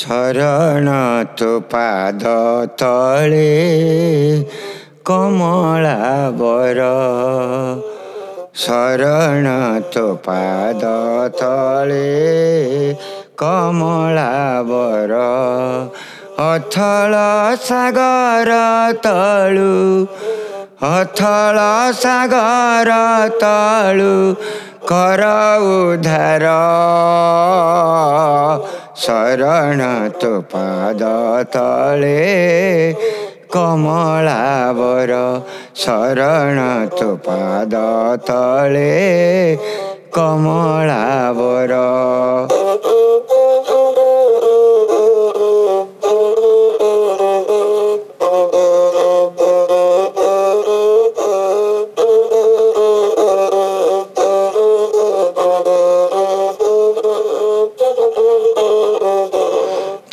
शरण तो पाद तले कमलाबर शरण तो पाद तले कमलाबर अथल सागर तलु अथल सागर तलु कर उद्धार शरण तो पाद तले कमलाबर शरण तो पाद तले कमलाबर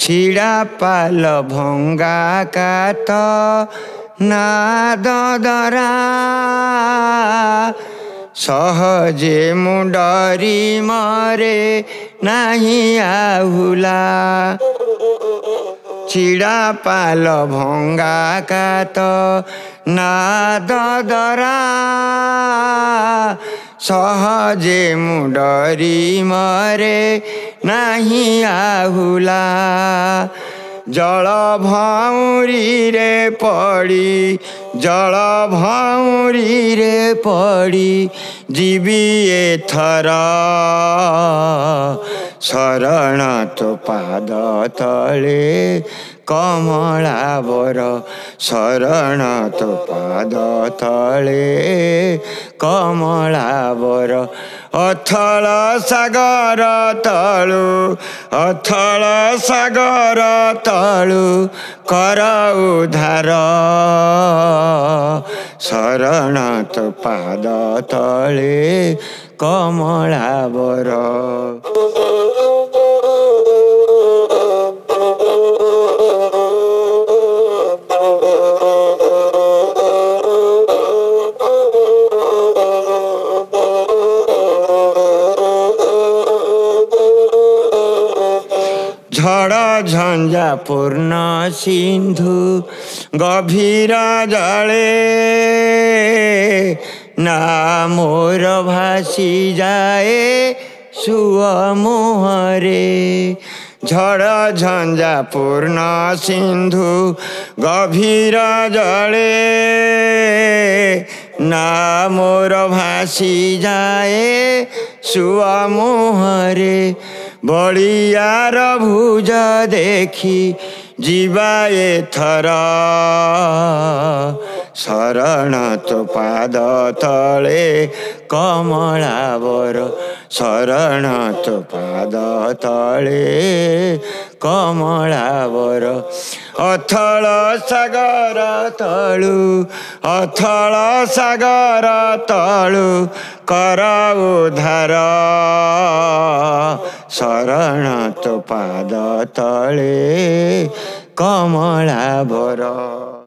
छिड़ा पाल भंगा कात नाद दरा सहजे मुंडरी मरे नहीं आहुला छिड़ा पाल भंगा कात नाद दरा सहजे मुंडरी मरे नहीं आहुला जल भाउरी रे पड़ी जल भाउरी रे पड़ी जीवी एथर शरण तो पाद तले कमलाबर शरण तो पाद तले कमलाबर अथल सागर तलु अथल सागर तलु कर उद्धार शरण तो पाद तले कमलाबर झड़ झंझा पूर्ण सिंधु गभीर जले ना मोर भासी जाए सुअ मुहरे झड़ झंझा पूर्ण सिंधु गभीर जले ना मोर भासी जाए सुअ मुहरे बलियार भुज देखी जीवा एथर शरण तो पाद तले कमलाबर शरण तो पाद तले कमलाबर अथल सागर तलु अथल सागर तलु कर उद्धार शरण तो पाद तले कमलाबर।